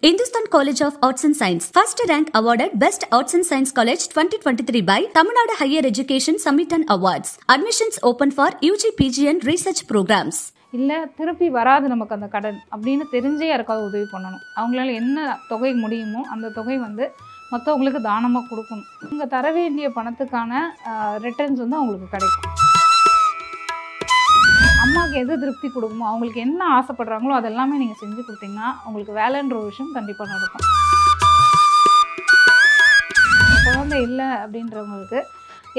Hindustan College of Arts and Science first rank awarded Best Arts and Science College 2023 by Tamil Nadu Higher Education Summit and Awards. Admissions open for UG, PG and research programs. இல்லை திருப்பி வராது நமக்கு அந்த கடன் அப்படின்னு தெரிஞ்சே யாருக்காவது உதவி பண்ணணும். அவங்களால என்ன தொகை முடியுமோ அந்த தொகை வந்து மற்றவங்களுக்கு தானமாக கொடுக்கணும். இங்கே தர வேண்டிய பணத்துக்கான ரிட்டர்ன்ஸ் வந்து அவங்களுக்கு கிடைக்கும். அம்மாவுக்கு எது திருப்தி கொடுக்குமோ அவங்களுக்கு என்ன ஆசைப்படுறாங்களோ அதெல்லாமே நீங்கள் செஞ்சு கொடுத்தீங்கன்னா அவங்களுக்கு வேலைன்ற ஒரு விஷயம் கண்டிப்பாக நடக்கும். குழந்தை இல்லை அப்படின்றவங்களுக்கு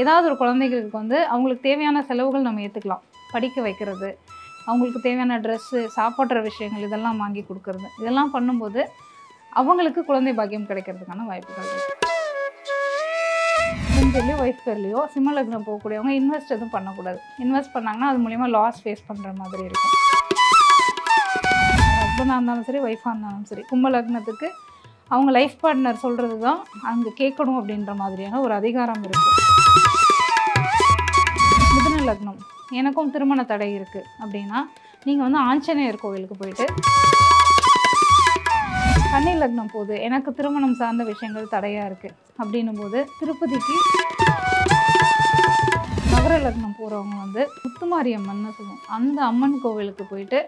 ஏதாவது ஒரு குழந்தைகளுக்கு வந்து அவங்களுக்கு தேவையான செலவுகள் நம்ம ஏற்றுக்கலாம். படிக்க வைக்கிறது, அவங்களுக்கு தேவையான ட்ரெஸ்ஸு, சாப்பிட்ற விஷயங்கள் இதெல்லாம் வாங்கி கொடுக்கறது, இதெல்லாம் பண்ணும்போது அவங்களுக்கு குழந்தை பாக்கியம் கிடைக்கிறதுக்கான வாய்ப்புகள் இருக்குது. பேர்லையோ ஒய்ஃப் பேர்லையோ சிம்ம லக்னம் போகக்கூடியவங்க இன்வெஸ்ட் எதுவும் பண்ணக்கூடாது. இன்வெஸ்ட் பண்ணாங்கன்னா அது மூலிமா லாஸ் ஃபேஸ் பண்ணுற மாதிரி இருக்கும். ஹஸ்பண்டாக இருந்தாலும் சரி, ஒய்ஃபாக இருந்தாலும் சரி, கும்ப லக்னத்துக்கு அவங்க லைஃப் பார்ட்னர் சொல்கிறது தான் அங்கே கேட்கணும் அப்படின்ற மாதிரியான ஒரு அதிகாரம் இருக்குது. மிதுன லக்னம், எனக்கும் திருமண தடை இருக்குது அப்படின்னா நீங்கள் வந்து ஆஞ்சநேயர் கோவிலுக்கு போயிட்டு, கன்னி லக்னம் போகுது எனக்கு திருமணம் சார்ந்த விஷயங்கள் தடையாக இருக்குது அப்படின்னும் போது திருப்பதிக்கு, மகர லக்னம் போகிறவங்க வந்து முத்துமாரியம்மன்னு சொல்லுவோம், அந்த அம்மன் கோவிலுக்கு போயிட்டு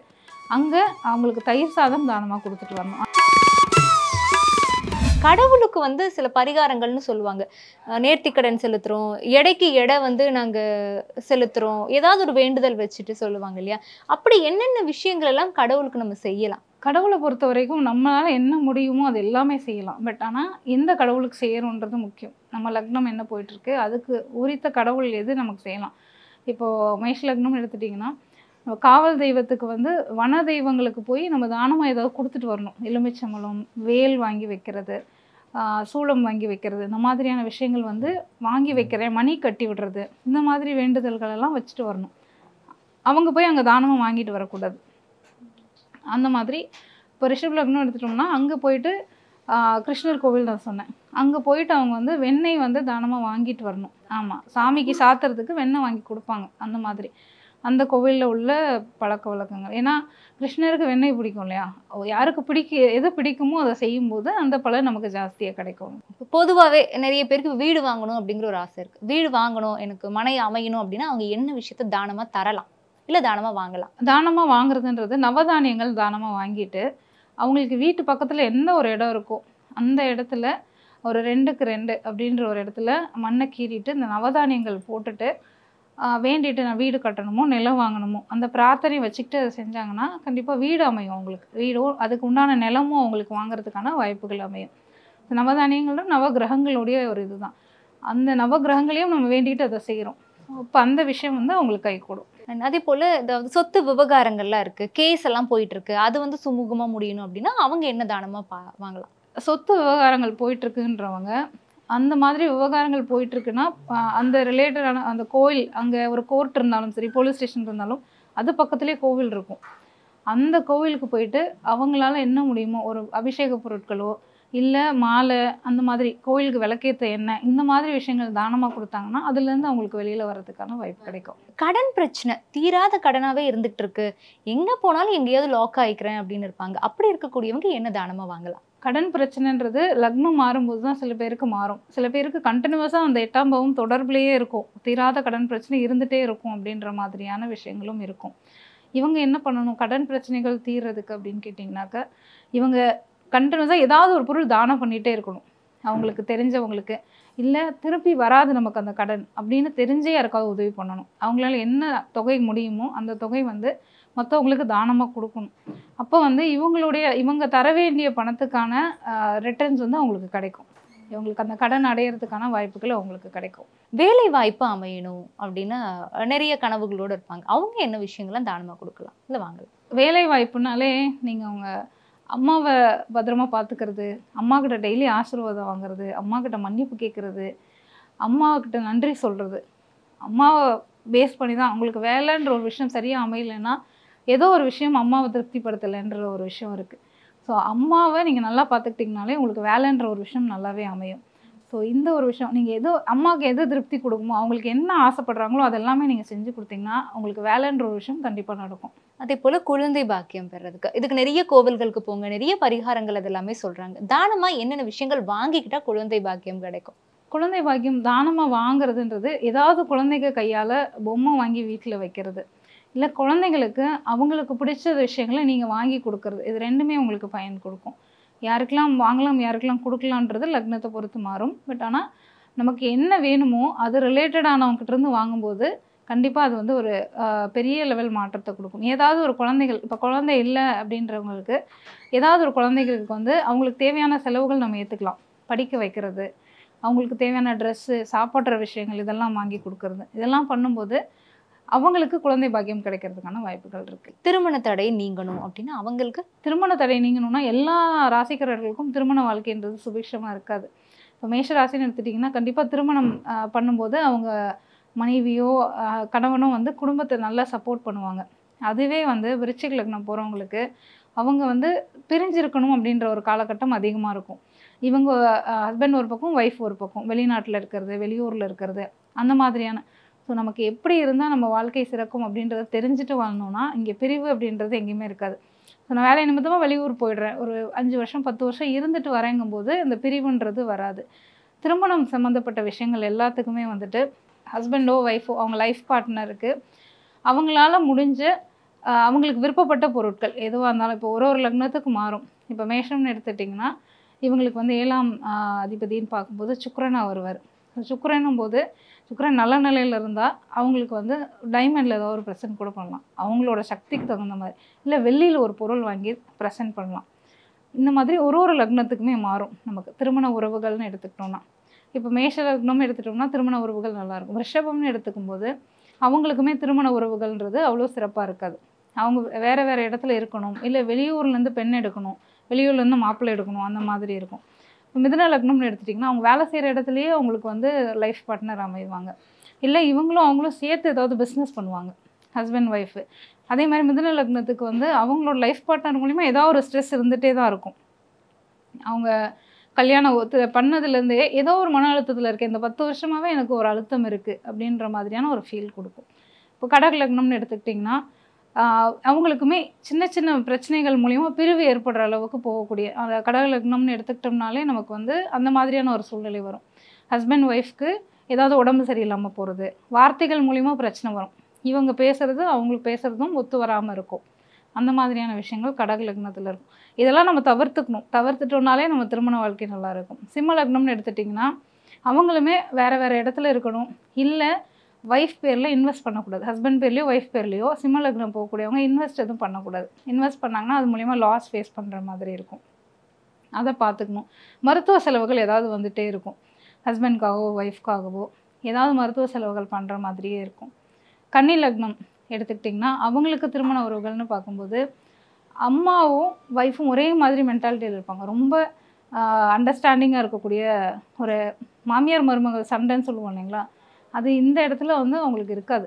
அங்கே அவங்களுக்கு தயிர் சாதம் தானமாக கொடுத்துட்டு வரணும். கடவுளுக்கு வந்து சில பரிகாரங்கள்னு சொல்லுவாங்க. நேர்த்திக்கடன் செலுத்துகிறோம், எடைக்கு எடை வந்து நாங்கள் செலுத்துகிறோம், ஏதாவது ஒரு வேண்டுதல் வச்சுட்டு சொல்லுவாங்க இல்லையா? அப்படி என்னென்ன விஷயங்கள் எல்லாம் கடவுளுக்கு நம்ம செய்யலாம்? கடவுளை பொறுத்த வரைக்கும் நம்மளால் என்ன முடியுமோ அது எல்லாமே செய்யலாம். பட் ஆனால் எந்த கடவுளுக்கு செய்யறோன்றது முக்கியம். நம்ம லக்னம் என்ன போயிட்டுருக்கு, அதுக்கு உரித்த கடவுள் எது நமக்கு செய்யலாம். இப்போது மேஷ லக்னம் எடுத்துட்டிங்கன்னா காவல் தெய்வத்துக்கு வந்து வன தெய்வங்களுக்கு போய் நம்ம தானமாக ஏதாவது கொடுத்துட்டு வரணும். எலுமிச்சம்பழம், வேல் வாங்கி வைக்கிறது, சூளம் வாங்கி வைக்கிறது, இந்த மாதிரியான விஷயங்கள் வந்து வாங்கி வைக்கிறேன், மணி கட்டி விடுறது, இந்த மாதிரி வேண்டுதல்கள் எல்லாம் வச்சுட்டு வரணும். அவங்க போய் அங்கே தானமாக வாங்கிட்டு வரக்கூடாது. அந்த மாதிரி இப்போ ரிஷப லக்னம் எடுத்துட்டோம்னா அங்கே போயிட்டு கிருஷ்ணர் கோவில் நான் சொன்னேன், அங்கே போயிட்டு அவங்க வந்து வெண்ணெய் வந்து தானமாக வாங்கிட்டு வரணும். ஆமாம், சாமிக்கு சாத்துறதுக்கு வெண்ணெய் வாங்கி கொடுப்பாங்க. அந்த மாதிரி அந்த கோவிலில் உள்ள பழக்க வழக்கங்கள். ஏன்னா கிருஷ்ணருக்கு வெண்ணெய் பிடிக்கும் இல்லையா, யாருக்கு எது பிடிக்குமோ அதை செய்யும்போது அந்த பலன் நமக்கு ஜாஸ்தியாக கிடைக்கும். பொதுவாகவே நிறைய பேருக்கு வீடு வாங்கணும் அப்படிங்கிற ஒரு ஆசை இருக்குது. வீடு வாங்கணும், எனக்கு மனை அமையணும் அப்படின்னா அவங்க என்ன விஷயத்த தானமாக தரலாம், இல்லை தானமாக வாங்கலாம்? தானமாக வாங்குறதுன்றது நவதானியங்கள் தானமாக வாங்கிட்டு அவங்களுக்கு வீட்டு பக்கத்தில் எந்த ஒரு இடம் இருக்கோ அந்த இடத்துல ஒரு 2க்கு 2 அப்படின்ற ஒரு இடத்துல மண்ணை கீறிட்டு இந்த நவதானியங்கள் போட்டுட்டு வேண்டிட்டு நான் வீடு கட்டணுமோ நிலம் வாங்கணுமோ அந்த பிரார்த்தனை வச்சுக்கிட்டு அதை செஞ்சாங்கன்னா கண்டிப்பாக வீடு அமையும். அவங்களுக்கு வீடும் அதுக்கு உண்டான நிலமும் அவங்களுக்கு வாங்குறதுக்கான வாய்ப்புகள் அமையும். நவதானியங்களும் நவகிரகங்களுடைய ஒரு இதுதான். அந்த நவகிரகங்களையும் நம்ம வேண்டிட்டு அதை செய்கிறோம். இப்போ அந்த விஷயம் வந்து அவங்களுக்கு கை கூடும். அதே போல் அதாவது சொத்து விவகாரங்கள்லாம் இருக்குது, கேஸ் எல்லாம் போயிட்டுருக்கு, அது வந்து சுமூகமாக முடியணும் அப்படின்னா அவங்க என்ன தானமாக வாங்கலாம்? சொத்து விவகாரங்கள் போயிட்டுருக்குன்றவங்க அந்த மாதிரி விவகாரங்கள் போயிட்டுருக்குன்னா அந்த ரிலேட்டடான அந்த கோயில், அங்கே ஒரு கோர்ட் இருந்தாலும் சரி, போலீஸ் ஸ்டேஷன் இருந்தாலும் அது பக்கத்துலேயே கோவில் இருக்கும். அந்த கோவிலுக்கு போயிட்டு அவங்களால என்ன முடியுமோ ஒரு அபிஷேக பொருட்களோ இல்லை மாலை, அந்த மாதிரி கோயிலுக்கு விளக்கேற்ற எண்ணெய், இந்த மாதிரி விஷயங்கள் தானமாக கொடுத்தாங்கன்னா அதுலேருந்து அவங்களுக்கு வெளியில் வர்றதுக்கான வாய்ப்பு கிடைக்கும். கடன் பிரச்சனை தீராத கடனாகவே இருந்துகிட்டு இருக்கு, எங்கே போனாலும் எங்கேயாவது லாக் ஆகிக்கிறேன் அப்படின்னு இருப்பாங்க. அப்படி இருக்கக்கூடியவங்க என்ன தானமாக வாங்கலாம்? கடன் பிரச்சனைன்றது லக்னம் மாறும்போது தான் சில பேருக்கு மாறும். சில பேருக்கு கண்டினியூஸாக அந்த 8ஆம் பாவம் தொடர்புலேயே இருக்கும், தீராத கடன் பிரச்சனை இருந்துகிட்டே இருக்கும் அப்படின்ற மாதிரியான விஷயங்களும் இருக்கும். இவங்க என்ன பண்ணணும் கடன் பிரச்சனைகள் தீர்றதுக்கு அப்படின்னு கேட்டிங்கனாக்கா, இவங்க கண்டினியூஸாக ஏதாவது ஒரு பொருள் தானம் பண்ணிகிட்டே இருக்கணும். அவங்களுக்கு தெரிஞ்சவங்களுக்கு, இல்லை திருப்பி வராது நமக்கு அந்த கடன் அப்படின்னு தெரிஞ்சே யாருக்காவது உதவி பண்ணணும். அவங்களால என்ன தொகை முடியுமோ அந்த தொகை வந்து மற்றவங்களுக்கு தானமாக கொடுக்கணும். அப்போ வந்து இவங்க தர வேண்டிய பணத்துக்கான ரிட்டர்ன்ஸ் வந்து அவங்களுக்கு கிடைக்கும். இவங்களுக்கு அந்த கடன் அடையிறதுக்கான வாய்ப்புகள் அவங்களுக்கு கிடைக்கும். வேலை வாய்ப்பு அமையணும் அப்படின்னா நிறைய கனவுகளோடு இருப்பாங்க, அவங்க என்ன விஷயங்கள்லாம் தானமாக கொடுக்கலாம் இல்லை வாங்கலாம்? வேலை வாய்ப்புனாலே நீங்கள் அவங்க அம்மாவை பத்திரமா பார்த்துக்கிறது, அம்மாக்கிட்ட டெய்லி ஆசீர்வாதம் வாங்குறது, அம்மாக்கிட்ட மன்னிப்பு கேட்குறது, அம்மாக்கிட்ட நன்றி சொல்கிறது, அம்மாவை பேஸ் பண்ணி தான் அவங்களுக்கு வேலைன்ற ஒரு விஷயம் சரியாக அமையலைன்னா ஏதோ ஒரு விஷயம் அம்மாவை திருப்திப்படுத்தலைன்ற ஒரு விஷயம் இருக்குது. ஸோ அம்மாவை நீங்கள் நல்லா பார்த்துக்கிட்டிங்கனாலே உங்களுக்கு வேலைன்ற ஒரு விஷயம் நல்லாவே அமையும். ஸோ இந்த ஒரு விஷயம் நீங்கள் அம்மாவுக்கு எது திருப்தி கொடுக்குமோ, அவங்களுக்கு என்ன ஆசைப்படுறாங்களோ அதெல்லாமே நீங்கள் செஞ்சு கொடுத்தீங்கன்னா உங்களுக்கு வேலைன்ற ஒரு விஷயம் கண்டிப்பாக நடக்கும். அதே போல குழந்தை பாக்கியம் பெறதுக்கு இதுக்கு நிறைய கோவில்களுக்கு போங்க, நிறைய பரிகாரங்கள் அதெல்லாமே சொல்றாங்க. தானமா என்னென்ன விஷயங்கள் வாங்கிக்கிட்டா குழந்தை பாக்கியம் கிடைக்கும்? குழந்தை பாக்கியம் தானமாக வாங்குறதுன்றது ஏதாவது குழந்தைங்க கையால் பொம்மை வாங்கி வீட்டில் வைக்கிறது, இல்லை குழந்தைங்களுக்கு அவங்களுக்கு பிடிச்ச விஷயங்களை நீங்கள் வாங்கி கொடுக்கறது, இது ரெண்டுமே உங்களுக்கு பயன் கொடுக்கும். யாருக்கெல்லாம் வாங்கலாம் யாருக்கெல்லாம் கொடுக்கலான்றது லக்னத்தை பொறுத்து மாறும். பட் ஆனால் நமக்கு என்ன வேணுமோ அது ரிலேட்டடானவங்ககிட்டருந்து வாங்கும்போது கண்டிப்பாக அது வந்து ஒரு பெரிய லெவல் மாற்றத்தை கொடுக்கும். ஏதாவது ஒரு குழந்தைகள், இப்போ குழந்தை இல்லை அப்படின்றவங்களுக்கு ஏதாவது ஒரு குழந்தைகளுக்கு வந்து அவங்களுக்கு தேவையான செலவுகள் நம்ம ஏற்றுக்கலாம். படிக்க வைக்கிறது, அவங்களுக்கு தேவையான ட்ரெஸ்ஸு, சாப்பிட்ற விஷயங்கள் இதெல்லாம் வாங்கி கொடுக்கறது, இதெல்லாம் பண்ணும்போது அவங்களுக்கு குழந்தை பாக்கியம் கிடைக்கிறதுக்கான வாய்ப்புகள் இருக்குது. திருமண தடை நீங்கணும் அப்படின்னா அவங்களுக்கு திருமண தடை நீங்கணும்னா எல்லா ராசிக்காரர்களுக்கும் திருமண வாழ்க்கைன்றது சுபிக்ஷமாக இருக்காது. இப்போ மேஷ ராசின்னு எடுத்துட்டிங்கன்னா கண்டிப்பாக திருமணம் பண்ணும்போது அவங்க மனைவியோ கணவனோ வந்து குடும்பத்தை நல்லா சப்போர்ட் பண்ணுவாங்க. அதுவே வந்து விருச்சிக லக்னம் போகிறவங்களுக்கு அவங்க வந்து பிரிஞ்சிருக்கணும் அப்படின்ற ஒரு காலகட்டம் அதிகமாக இருக்கும். இவங்க ஹஸ்பண்ட் ஒரு பக்கம், ஒய்ஃப் ஒரு பக்கம், வெளிநாட்டில் இருக்கிறது, வெளியூரில் இருக்கிறது, அந்த மாதிரியான. ஸோ நமக்கு எப்படி இருந்தால் நம்ம வாழ்க்கை சிறக்கும் அப்படின்றத தெரிஞ்சுட்டு வாழணும்னா இங்கே பிரிவு அப்படின்றது எங்கேயுமே இருக்காது. ஸோ நான் வேலை நிமித்தமாக வெளியூர் போயிடுறேன், ஒரு 5 வருஷம் 10 வருஷம் இருந்துட்டு வரேங்கும்போது இந்த பிரிவுன்றது வராது. திருமணம் சம்மந்தப்பட்ட விஷயங்கள் எல்லாத்துக்குமே வந்துட்டு ஹஸ்பண்டோ ஒய்ஃபோ அவங்க லைஃப் பார்ட்னருக்கு அவங்களால முடிஞ்ச அவங்களுக்கு விருப்பப்பட்ட பொருட்கள் எதுவாக இருந்தாலும், இப்போ ஒரு லக்னத்துக்கு மாறும். இப்போ மேஷம்னு எடுத்துட்டிங்கன்னா இவங்களுக்கு வந்து 7ஆம் அதிபதின்னு பார்க்கும்போது சுக்கிரனாக வருவார். சுக்கிரனும் போது சுக்கிரன் நல்ல நிலையில் இருந்தால் அவங்களுக்கு வந்து டைமண்டில் ஏதாவது ஒரு ப்ரெசென்ட் கூட பண்ணலாம், அவங்களோட சக்திக்கு தகுந்த மாதிரி. இல்லை வெள்ளியில் ஒரு பொருள் வாங்கி ப்ரெசென்ட் பண்ணலாம். இந்த மாதிரி ஒரு லக்னத்துக்குமே மாறும். நமக்கு திருமண உறவுகள்னு எடுத்துக்கிட்டோம்னா, இப்போ மேஷ லக்னம்னு எடுத்துட்டோம்னா திருமண உறவுகள் நல்லாயிருக்கும். ரிஷபம்னு எடுத்துக்கும்போது அவங்களுக்குமே திருமண உறவுகள்ன்றது அவ்வளோ சிறப்பாக இருக்காது. அவங்க வேறு வேறு இடத்துல இருக்கணும், இல்லை வெளியூர்லேருந்து பெண் எடுக்கணும், வெளியூர்லேருந்து மாப்பிள்ளை எடுக்கணும், அந்த மாதிரி இருக்கும். மிதுன லக்னம்னு எடுத்துட்டிங்கன்னா அவங்க வேலை செய்கிற இடத்துலையே அவங்களுக்கு வந்து லைஃப் பார்ட்னர் அமைவாங்க. இல்லை இவங்களும் அவங்களும் சேர்த்து ஏதாவது பிஸ்னஸ் பண்ணுவாங்க, ஹஸ்பண்ட் ஒய்ஃபு. அதே மாதிரி மிதுன லக்னத்துக்கு வந்து அவங்களோட லைஃப் பார்ட்னர் மூலிமா ஏதாவது ஒரு ஸ்ட்ரெஸ் இருந்துகிட்டே தான் இருக்கும். அவங்க கல்யாணம் பண்ணதுலேருந்தே ஏதோ ஒரு மன அழுத்தத்தில் இருக்குது, இந்த 10 வருஷமாகவே எனக்கு ஒரு அழுத்தம் இருக்குது அப்படின்ற மாதிரியான ஒரு ஃபீல் கொடுக்கும். இப்போ கடக லக்னம்னு எடுத்துக்கிட்டிங்கன்னா அவங்களுக்குமே சின்ன சின்ன பிரச்சனைகள் மூலிமா பிரிவு ஏற்படுற அளவுக்கு போகக்கூடிய, அந்த கடக லக்னம்னு எடுத்துக்கிட்டோம்னாலே நமக்கு வந்து அந்த மாதிரியான ஒரு சூழ்நிலை வரும். ஹஸ்பண்ட் ஒய்ஃப்க்கு ஏதாவது உடம்பு சரியில்லாமல் போகிறது, வார்த்தைகள் மூலிமா பிரச்சனை வரும், இவங்க பேசுகிறது அவங்களுக்கு பேசுகிறதும் ஒத்து வராமல் இருக்கும். அந்த மாதிரியான விஷயங்கள் கடக லக்னத்தில் இருக்கும். இதெல்லாம் நம்ம தவிர்த்துட்டோம்னாலே நம்ம திருமண வாழ்க்கை நல்லாயிருக்கும். சிம்ம லக்னம்னு எடுத்துட்டிங்கன்னா அவங்களுமே வேறு வேறு இடத்துல இருக்கணும், இல்லை ஒய்ஃப் பேரில் இன்வெஸ்ட் பண்ணக்கூடாது. ஹஸ்பண்ட் பேர்லையோ ஒய்ஃப் பேர்லையோ சிம்ம லக்னம் போகக்கூடியவங்க இன்வெஸ்ட் எதுவும் பண்ணக்கூடாது. இன்வெஸ்ட் பண்ணாங்கன்னா அது மூலிமா லாஸ் ஃபேஸ் பண்ணுற மாதிரி இருக்கும், அதை பார்த்துக்கணும். மருத்துவ செலவுகள் ஏதாவது வந்துகிட்டே இருக்கும், ஹஸ்பண்ட்காகவோ ஒய்ஃப்காகவோ ஏதாவது மருத்துவ செலவுகள் பண்ணுற மாதிரியே இருக்கும். கன்னி லக்னம் எடுத்துக்கிட்டிங்கன்னா அவங்களுக்கு திருமண உறவுகள்னு பார்க்கும்போது அம்மாவும் ஒய்ஃபும் ஒரே மாதிரி மென்டாலிட்டியில் இருப்பாங்க. ரொம்ப அண்டர்ஸ்டாண்டிங்காக இருக்கக்கூடிய ஒரு மாமியார் மருமகள் சண்டைன்னு சொல்லுவோம் இல்லைங்களா, அது இந்த இடத்துல வந்து அவங்களுக்கு இருக்காது.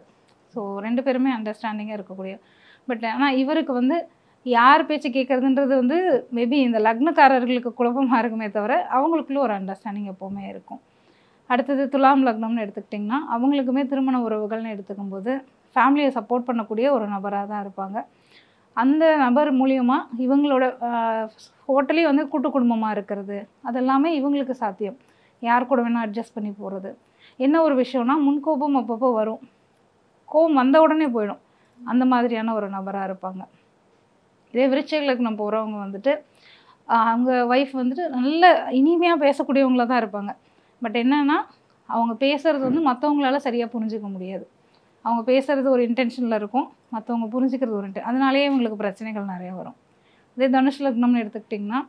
ஸோ 2 பேருமே அண்டர்ஸ்டாண்டிங்காக இருக்கக்கூடிய. பட் ஆனால் இவருக்கு வந்து யார் பேச்சு கேட்குறதுன்றது வந்து மேபி இந்த லக்னக்காரர்களுக்கு குழப்பமாக இருக்குமே தவிர அவங்களுக்குள்ள ஒரு அண்டர்ஸ்டாண்டிங் எப்போவுமே இருக்கும். அடுத்தது துலாம் லக்னம்னு எடுத்துக்கிட்டிங்கன்னா அவங்களுக்குமே திருமண உறவுகள்னு எடுத்துக்கும்போது ஃபேமிலியை சப்போர்ட் பண்ணக்கூடிய ஒரு நபராக தான் இருப்பாங்க. அந்த நபர் மூலியமாக இவங்களோட ஹோட்டலே வந்து கூட்டு குடும்பமாக இருக்கிறது அதெல்லாமே இவங்களுக்கு சாத்தியம். யார் கூட வேணால் அட்ஜஸ்ட் பண்ணி போகிறது. என்ன ஒரு விஷயம்னா முன்கோபம் அப்பப்போ வரும், கோபம் வந்த உடனே போயிடும், அந்த மாதிரியான ஒரு நபராக இருப்பாங்க. இதே விருச்சிக லக்னம் போகிறவங்க வந்துட்டு அவங்க ஒய்ஃப் வந்துட்டு நல்ல இனிமையாக பேசக்கூடியவங்கள தான் இருப்பாங்க. பட் என்னென்னா அவங்க பேசுகிறது வந்து மற்றவங்களால சரியாக புரிஞ்சிக்க முடியாது. அவங்க பேசுகிறது ஒரு இன்டென்ஷனில் இருக்கும், மற்றவங்க புரிஞ்சுக்கிறது ஒரு அதனாலேயே இவங்களுக்கு பிரச்சனைகள் நிறைய வரும். இதே தனுஷ் லக்னம்னு எடுத்துக்கிட்டிங்கன்னா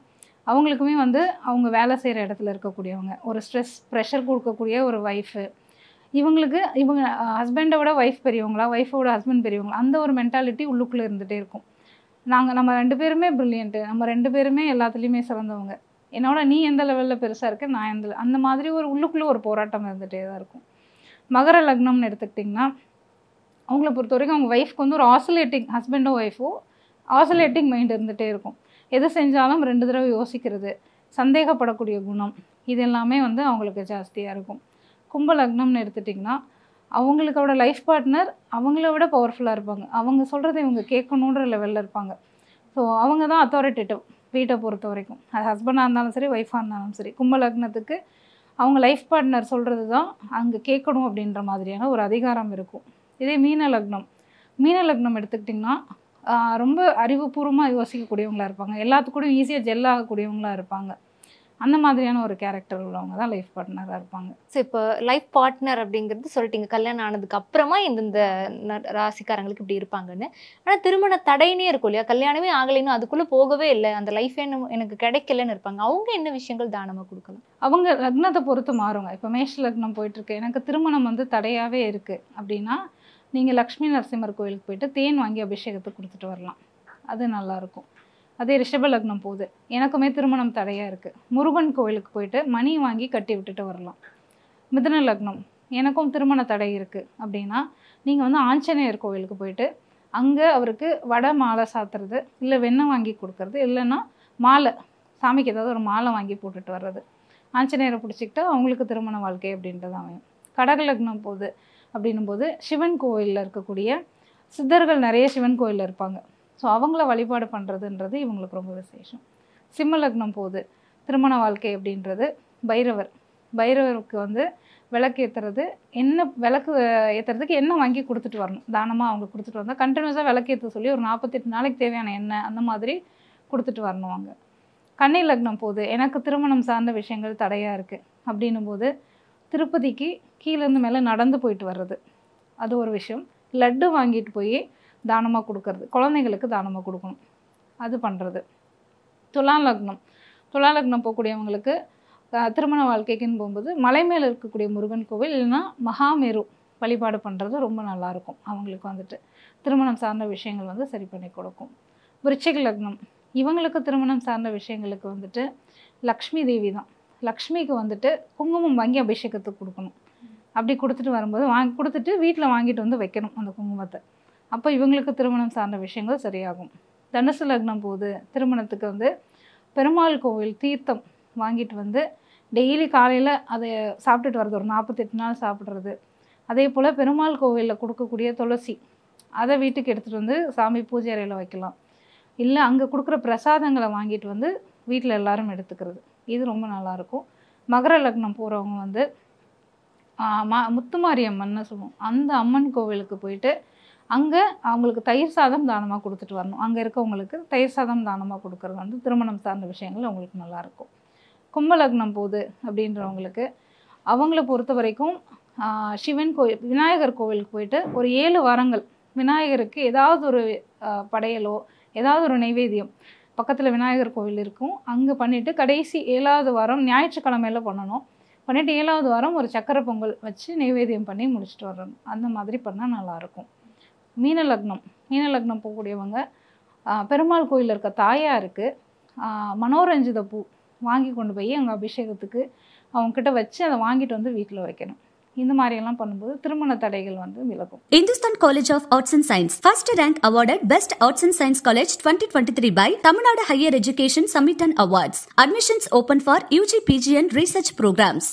அவங்களுக்குமே வந்து அவங்க வேலை செய்கிற இடத்துல இருக்கக்கூடியவங்க, ஒரு ஸ்ட்ரெஸ் ப்ரெஷர் கொடுக்கக்கூடிய ஒரு ஒய்ஃபு. இவங்க ஹஸ்பண்டை விட ஒய்ஃப் பெரியவங்களா, ஒய்ஃபோட ஹஸ்பண்ட் பெரியவங்களா, அந்த ஒரு மென்டாலிட்டி உள்ளுக்குள்ளே இருந்துகிட்டே இருக்கும். நம்ம 2 பேருமே ப்ரில்லியண்ட்டு, நம்ம 2 பேருமே எல்லாத்துலேயுமே சிறந்தவங்க, என்னோட நீ எந்த லெவலில் பெருசாக இருக்க, நான் அந்த மாதிரி ஒரு உள்ளுக்குள்ளே ஒரு போராட்டம் இருந்துகிட்டே தான் இருக்கும். மகர லக்னம்னு எடுத்துக்கிட்டிங்கன்னா அவங்கள பொறுத்த வரைக்கும் அவங்க ஒய்ஃப்க்கு வந்து ஒரு ஆசிலேட்டிங், ஹஸ்பண்டோ ஒய்ஃபோ ஆசிலேட்டிங் மைண்ட் இருந்துகிட்டே இருக்கும். எது செஞ்சாலும் 2 தடவை யோசிக்கிறது, சந்தேகப்படக்கூடிய குணம், இது எல்லாமே வந்து அவங்களுக்கு ஜாஸ்தியாக இருக்கும். கும்ப லக்னம்னு எடுத்துட்டிங்கன்னா அவங்களுக்கோட லைஃப் பார்ட்னர் அவங்கள விட பவர்ஃபுல்லாக இருப்பாங்க. அவங்க சொல்கிறத இவங்க கேட்கணுன்ற லெவலில் இருப்பாங்க. ஸோ அவங்க தான் அத்தாரிட்டேட்டிவ் வீட்டை பொறுத்த வரைக்கும். அது ஹஸ்பண்டாக இருந்தாலும் சரி, ஒய்ஃபாக இருந்தாலும் சரி. கும்ப லக்னத்துக்கு அவங்க லைஃப் பார்ட்னர் சொல்கிறது தான் அங்கே கேட்கணும் அப்படின்ற மாதிரியான ஒரு அதிகாரம் இருக்கும். இதே மீன லக்னம் எடுத்துக்கிட்டிங்கன்னா ரொம்ப அறிவுபூர்வமாக யோசிக்கக்கூடியவங்களாக இருப்பாங்க. எல்லாத்துக்கூடயும் ஈஸியாக ஜெல் ஆகக்கூடியவங்களாக இருப்பாங்க. அந்த மாதிரியான ஒரு கேரக்டர் உள்ளவங்க தான் லைஃப் பார்ட்னராக இருப்பாங்க. ஸோ இப்போ லைஃப் பார்ட்னர் அப்படிங்கிறது சொல்லிட்டீங்க, கல்யாணம் ஆனதுக்கு அப்புறமா இந்த ராசிக்காரங்களுக்கு இப்படி இருப்பாங்கன்னு. ஆனால் திருமண தடைனே இருக்கும் இல்லையா, கல்யாணமே ஆகலைன்னு அதுக்குள்ளே போகவே இல்லை, அந்த லைஃபே எனக்கு கிடைக்கலன்னு இருப்பாங்க. அவங்க என்ன விஷயங்கள் தானமாக கொடுக்கலாம்? அவங்க லக்னத்தை பொறுத்து மாறுங்க. இப்போ மேஷ லக்னம் போயிட்டுருக்கு, எனக்கு திருமணம் வந்து தடையாகவே இருக்குது அப்படின்னா நீங்கள் லக்ஷ்மி நரசிம்மர் கோயிலுக்கு போயிட்டு தேன் வாங்கி அபிஷேகத்தை கொடுத்துட்டு வரலாம். அது நல்லாயிருக்கும். அதே ரிஷப லக்னம் போகுது, எனக்குமே திருமணம் தடையாக இருக்குது, முருகன் கோயிலுக்கு போயிட்டு மணி வாங்கி கட்டி விட்டுட்டு வரலாம். மிதுன லக்னம், எனக்கும் திருமண தடை இருக்குது அப்படின்னா நீங்கள் வந்து ஆஞ்சநேயர் கோயிலுக்கு போயிட்டு அங்கே அவருக்கு வடை மாலை சாத்துறது, இல்லை வெண்ணெய் வாங்கி கொடுக்கறது, இல்லைன்னா மாலை சாமிக்கு ஏதாவது ஒரு மாலை வாங்கி போட்டுட்டு வர்றது, ஆஞ்சநேயரை பிடிச்சிக்கிட்டு அவங்களுக்கு திருமண வாழ்க்கை அப்படின்றது அமையும். கடக லக்னம் போகுது அப்படின்னும் போது சிவன் கோயிலில் இருக்கக்கூடிய சித்தர்கள் நிறைய சிவன் கோயிலில் இருப்பாங்க. ஸோ அவங்கள வழிபாடு பண்ணுறதுன்றது இவங்களுக்கு ரொம்ப விசேஷம். சிம்ம லக்னம் போகுது, திருமண வாழ்க்கை அப்படின்றது பைரவருக்கு வந்து விளக்கு ஏற்றுறது, என்ன விளக்கு ஏற்றுறதுக்கு எண்ணெய் வாங்கி கொடுத்துட்டு வரணும். தானமாக அவங்க கொடுத்துட்டு வந்தால் கண்டினியூஸாக விளக்கு ஏற்ற சொல்லி ஒரு 48 நாளைக்கு தேவையான எண்ணெய் அந்த மாதிரி கொடுத்துட்டு வரணும். அவங்க கன்னி லக்னம் போகுது, எனக்கு திருமணம் சார்ந்த விஷயங்கள் தடையாக இருக்குது அப்படின்னும் போது திருப்பதிக்கு கீழேருந்து மேலே நடந்து போயிட்டு வர்றது அது ஒரு விஷயம். லட்டு வாங்கிட்டு போய் தானமாக கொடுக்கறது, குழந்தைங்களுக்கு தானமாக கொடுக்கணும், அது பண்ணுறது. துலா லக்னம் போகக்கூடியவங்களுக்கு திருமண வாழ்க்கைக்குன்னு போகும்போது மலை மேலே இருக்கக்கூடிய முருகன் கோவில் இல்லைன்னா மகாமேரு வழிபாடு பண்ணுறது ரொம்ப நல்லாயிருக்கும். அவங்களுக்கு வந்துட்டு திருமணம் சார்ந்த விஷயங்கள் வந்து சரி பண்ணி கொடுக்கும். விருச்சிக லக்னம், இவங்களுக்கு திருமணம் சார்ந்த விஷயங்களுக்கு வந்துட்டு லக்ஷ்மி தேவி தான். லக்ஷ்மிக்கு வந்துட்டு குங்குமம் வாங்கி அபிஷேகத்துக்கு கொடுக்கணும். அப்படி கொடுத்துட்டு வரும்போது கொடுத்துட்டு வீட்டில் வாங்கிட்டு வந்து வைக்கணும் அந்த குங்குமத்தை. அப்போ இவங்களுக்கு திருமணம் சார்ந்த விஷயங்கள் சரியாகும். தனுசு லக்னம் போது திருமணத்துக்கு வந்து பெருமாள் கோவில் தீர்த்தம் வாங்கிட்டு வந்து டெய்லி காலையில் அதை சாப்பிட்டுட்டு வர்றது, ஒரு 48 நாள் சாப்பிட்றது. அதே போல் பெருமாள் கோவிலில் கொடுக்கக்கூடிய துளசி அதை வீட்டுக்கு எடுத்துகிட்டு வந்து சாமி பூஜை அறையில் வைக்கலாம். இல்லை அங்கே கொடுக்குற பிரசாதங்களை வாங்கிட்டு வந்து வீட்டில் எல்லாரும் எடுத்துக்கிறது, இது ரொம்ப நல்லாயிருக்கும். மகர லக்னம் போகிறவங்க வந்து முத்துமாரியம்மன்னு சொல்லுவோம், அந்த அம்மன் கோவிலுக்கு போயிட்டு அங்கே அவங்களுக்கு தயிர் சாதம் தானமாக கொடுத்துட்டு வரணும். அங்கே இருக்கவங்களுக்கு தயிர் சாதம் தானமாக கொடுக்குறது வந்து திருமணம் சார்ந்த விஷயங்கள் அவங்களுக்கு நல்லாயிருக்கும். கும்ப லக்னம் போகுது அப்படின்றவங்களுக்கு அவங்கள பொறுத்த வரைக்கும் சிவன் கோயில் விநாயகர் கோவிலுக்கு போயிட்டு ஒரு 7 வாரங்கள் விநாயகருக்கு ஏதாவது ஒரு படையலோ ஏதாவது ஒரு நைவேத்தியம் பக்கத்தில் விநாயகர் கோவில் இருக்கும், அங்கே பண்ணிவிட்டு கடைசி 7வது வாரம் ஞாயிற்றுக்கிழமையில் பண்ணணும். பண்ணிவிட்டு 7வது வாரம் ஒரு சக்கரை பொங்கல் வச்சு நைவேத்தியம் பண்ணி முடிச்சுட்டு வரணும். அந்த மாதிரி பண்ணால் நல்லாயிருக்கும். மீன லக்னம் போகக்கூடியவங்க பெருமாள் கோயிலில் இருக்க தாயாருக்கு மனோரஞ்சித பூ வாங்கி கொண்டு போய் அங்கே அபிஷேகத்துக்கு அவங்கக்கிட்ட வச்சு அதை வாங்கிட்டு வந்து வீட்டில் வைக்கணும். இந்த மாதிரியெல்லாம் பண்ணும்போது திருமண தடைகள் வந்து விலகும். Hindustan College of Arts and Science first rank awarded Best Arts and Science College 2023 by Tamil Nadu Higher Education Summit and Awards. Admissions open for UG, PG and research programs.